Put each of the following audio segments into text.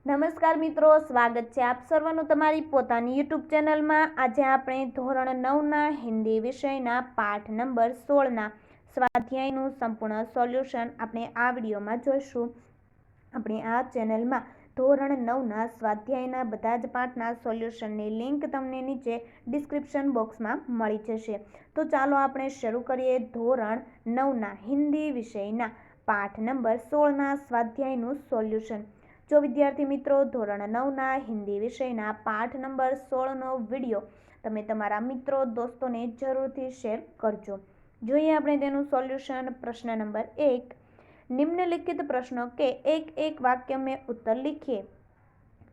નમસ્કાર મિત્રો, સ્વાગત છે આપ સર્વનું તમારી પોતાની યુટ્યુબ ચેનલમાં। આજે આપણે ધોરણ 9ના હિન્દી વિષયના પાઠ નંબર 16ના સ્વાધ્યાયનું સંપૂર્ણ સોલ્યુશન આપણે આ વિડીયોમાં જોઈશું। આપણે આ ચેનલમાં ધોરણ 9ના સ્વાધ્યાયના બધા જ પાઠના સોલ્યુશનની લિંક તમને નીચે ડિસ્ક્રિપ્શન બોક્સમાં મળી જશે। તો ચાલો આપણે શરૂ કરીએ ધોરણ 9ના હિન્દી વિષયના પાઠ નંબર 16ના સ્વાધ્યાયનું સોલ્યુશન। जो विद्यार्थी मित्रों धोरण 9ना हिंदी विषयना पाठ नंबर 16नो विडियो तमे तमारा मित्रों दोस्तों ने जरूरथी शेर करजो। जोईए आपणे तेनुं सोल्यूशन। प्रश्न नंबर 1, निम्नलिखित प्रश्नों के एक एक वाक्य में उत्तर लिखिए।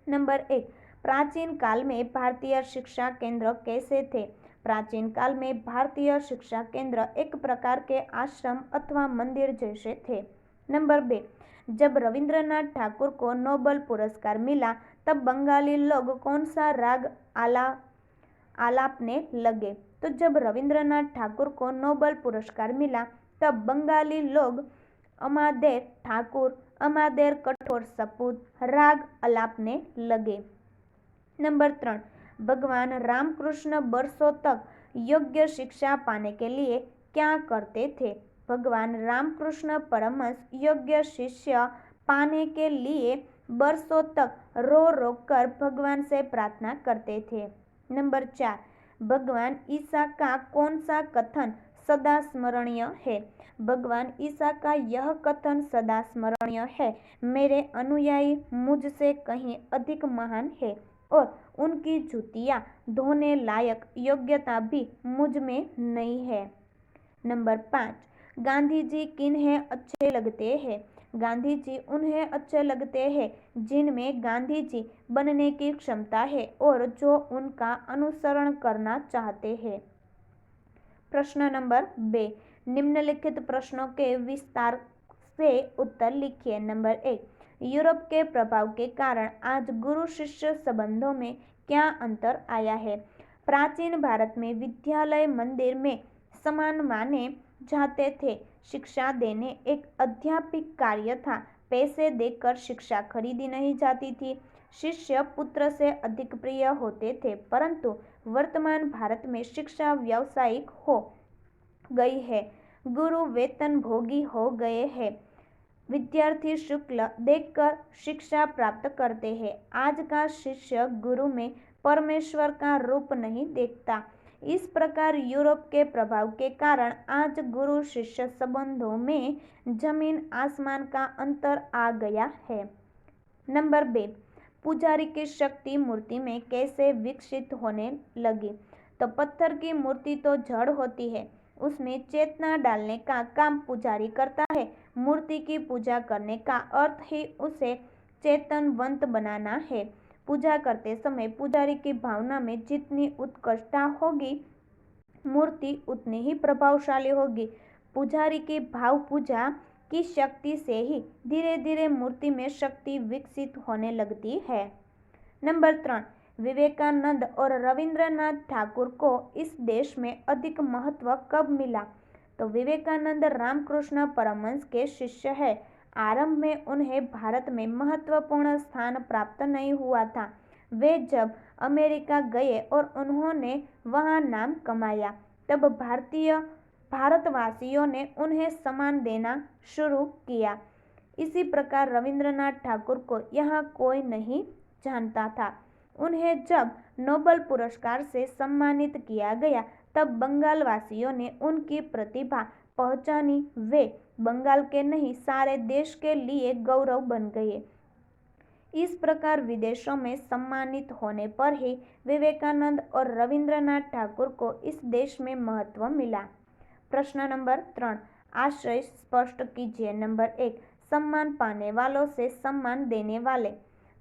नंबर 1, प्राचीन काल में भारतीय शिक्षा केंद्र कैसे थे? प्राचीन काल में भारतीय शिक्षा केंद्र एक प्रकार के आश्रम अथवा मंदिर जैसे थे। नंबर 2, जब रविंद्रनाथ ठाकुर को नोबेल पुरस्कार मिला तब बंगाली लोग कौन सा राग आलापने लगे? तो जब रविंद्रनाथ ठाकुर को नोबेल पुरस्कार मिला तब बंगाली लोग अमादेर ठाकुर, अमादेर कठोर सपूत राग आलापने लगे। नंबर 3, भगवान रामकृष्ण बरसों तक योग्य शिक्षा पाने के लिए क्या करते थे? भगवान रामकृष्ण परमहंस योग्य शिष्य पाने के लिए बरसों तक रो रो कर भगवान से प्रार्थना करते थे। नंबर 4, भगवान ईसा का कौन सा कथन सदा स्मरणीय है? भगवान ईसा का यह कथन सदा स्मरणीय है, मेरे अनुयायी मुझसे कहीं अधिक महान है और उनकी जूतियाँ धोने लायक योग्यता भी मुझ में नहीं है। नंबर 5, गांधी जी किन्हें अच्छे लगते हैं? गांधी जी उन्हें अच्छे लगते हैं जिनमें गांधी जी बनने की क्षमता है और जो उनका अनुसरण करना चाहते हैं। प्रश्न नंबर 2, निम्नलिखित प्रश्नों के विस्तार से उत्तर लिखिए। नंबर 1, यूरोप के प्रभाव के कारण आज गुरु शिष्य संबंधों में क्या अंतर आया है? प्राचीन भारत में विद्यालय मंदिर में समान माने जाते थे। शिक्षा देने एक अध्यापिक कार्य था। पैसे देकर शिक्षा खरीदी नहीं जाती थी। शिष्य पुत्र से अधिक प्रिय होते थे। परंतु वर्तमान भारत में शिक्षा व्यावसायिक हो गई है। गुरु वेतन भोगी हो गए हैं। विद्यार्थी शुल्क देकर शिक्षा प्राप्त करते हैं। आज का शिष्य गुरु में परमेश्वर का रूप नहीं देखता। इस प्रकार यूरोप के प्रभाव के कारण आज गुरु शिष्य संबंधों में जमीन आसमान का अंतर आ गया है। नंबर 2, पुजारी की शक्ति मूर्ति में कैसे विकसित होने लगी? तो पत्थर की मूर्ति तो जड़ होती है, उसमें चेतना डालने का काम पुजारी करता है। मूर्ति की पूजा करने का अर्थ ही उसे चेतनवंत बनाना है। पूजा करते समय पुजारी की भावना में जितनी उत्कृष्टता होगी मूर्ति उतनी ही प्रभावशाली होगी। पुजारी की भाव पूजा की शक्ति से ही धीरे धीरे मूर्ति में शक्ति विकसित होने लगती है। नंबर 3, विवेकानंद और रविंद्रनाथ ठाकुर को इस देश में अधिक महत्व कब मिला? तो विवेकानंद रामकृष्ण परमहंस के शिष्य है। आरंभ में उन्हें भारत में महत्वपूर्ण स्थान प्राप्त नहीं हुआ था। वे जब अमेरिका गए और उन्होंने वहां नाम कमाया तब भारतवासियों ने उन्हें सम्मान देना शुरू किया। इसी प्रकार रविंद्रनाथ ठाकुर को यहाँ कोई नहीं जानता था। उन्हें जब नोबेल पुरस्कार से सम्मानित किया गया तब बंगाल वासियों ने उनकी प्रतिभा पहचानी। वे बंगाल के नहीं सारे देश के लिए गौरव बन गए। इस प्रकार विदेशों में सम्मानित होने पर ही विवेकानंद और रविंद्रनाथ ठाकुर को इस देश में महत्व मिला। प्रश्न नंबर 3, आशय स्पष्ट कीजिए। नंबर 1, सम्मान पाने वालों से सम्मान देने वाले।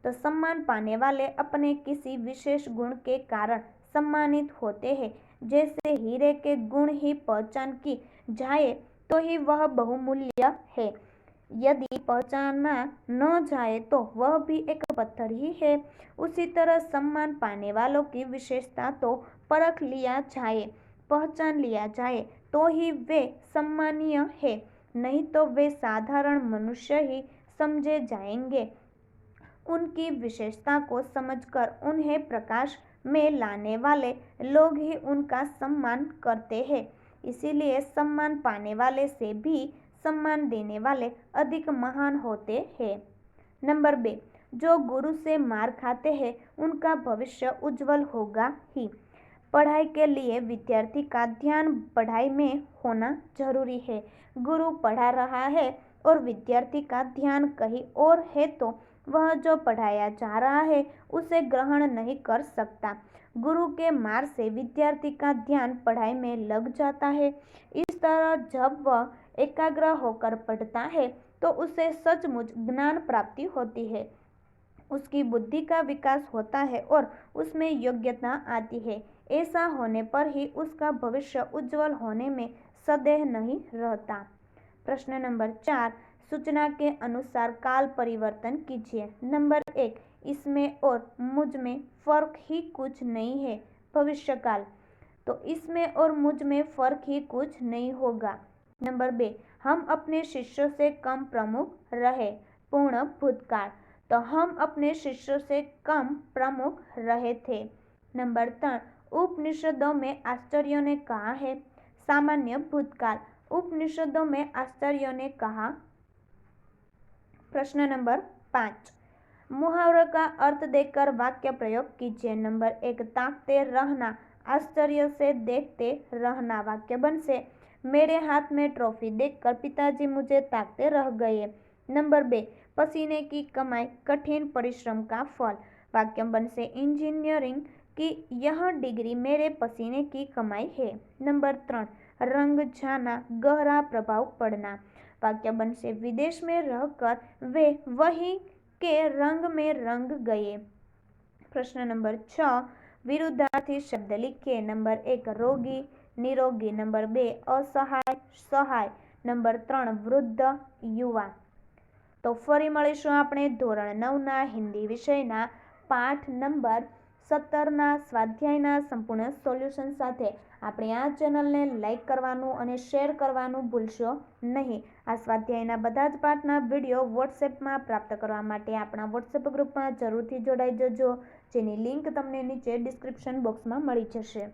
तो सम्मान पाने वाले अपने किसी विशेष गुण के कारण सम्मानित होते हैं। जैसे हीरे के गुण ही पहचान की जाए तो ही वह बहुमूल्य है, यदि पहचाना न जाए तो वह भी एक पत्थर ही है। उसी तरह सम्मान पाने वालों की विशेषता तो परख लिया जाए, पहचान लिया जाए तो ही वे सम्मानीय है, नहीं तो वे साधारण मनुष्य ही समझे जाएंगे। उनकी विशेषता को समझकर उन्हें प्रकाश में लाने वाले लोग ही उनका सम्मान करते हैं। इसीलिए सम्मान पाने वाले से भी सम्मान देने वाले अधिक महान होते हैं। नंबर 2, जो गुरु से मार खाते हैं उनका भविष्य उज्जवल होगा ही। पढ़ाई के लिए विद्यार्थी का ध्यान पढ़ाई में होना जरूरी है। गुरु पढ़ा रहा है और विद्यार्थी का ध्यान कहीं और है तो वह जो पढ़ाया जा रहा है उसे ग्रहण नहीं कर सकता। गुरु के मार से विद्यार्थी का ध्यान पढ़ाई में लग जाता है। इस तरह जब वह एकाग्र होकर पढ़ता है तो उसे सचमुच ज्ञान प्राप्ति होती है, उसकी बुद्धि का विकास होता है और उसमें योग्यता आती है। ऐसा होने पर ही उसका भविष्य उज्जवल होने में संदेह नहीं रहता। प्रश्न नंबर 4, सूचना के अनुसार काल परिवर्तन कीजिए। नंबर 1, इसमें और मुझ में फर्क ही कुछ नहीं है। भविष्यकाल, तो इसमें और मुझ में फर्क ही कुछ नहीं होगा। नंबर 2, हम अपने शिष्यों से कम प्रमुख रहे। पूर्ण भूतकाल, तो हम अपने शिष्यों से कम प्रमुख रहे थे। नंबर 3, उपनिषदों में आचार्यों ने कहा है। सामान्य भूतकाल, उपनिषदों में आचार्यों ने कहा। प्रश्न नंबर 5, मुहावरों का अर्थ देकर वाक्य प्रयोग कीजिए। नंबर 1, ताकते रहना, आश्चर्य से देखते रहना। वाक्य बन से, मेरे हाथ में ट्रॉफी देखकर पिताजी मुझे ताकते रह गए। नंबर 2, पसीने की कमाई कठिन परिश्रम का फल। वाक्य बन से, इंजीनियरिंग की यह डिग्री मेरे पसीने की कमाई है। नंबर 3, रंग जाना, गहरा प्रभाव पड़ना। वाक्य बन से, विदेश में रहकर वे वहीं के रंग में रंग गए। प्रश्न नंबर 6, विरुद्धार्थी शब्द लिखिए। नंबर 1, रोगी निरोगी। नंबर 2, असहाय सहाय। नंबर 3, वृद्ध युवा। तो फरी મળીશું આપણે ધોરણ 9ના હિન્દી વિષયના પાઠ નંબર 17ના સ્વાધ્યાયના સંપૂર્ણ સોલ્યુશન સાથે। આપણે આ ચેનલને લાઈક કરવાનું અને શેર કરવાનું ભૂલશો નહીં। આ સ્વાધ્યાયના બધા જ પાઠના વિડીયો વોટ્સએપમાં પ્રાપ્ત કરવા માટે આપણા વોટ્સએપ ગ્રુપમાં જરૂરથી જોડાઈ જજો, જેની લિંક તમને નીચે ડિસ્ક્રિપ્શન બોક્સમાં મળી જશે।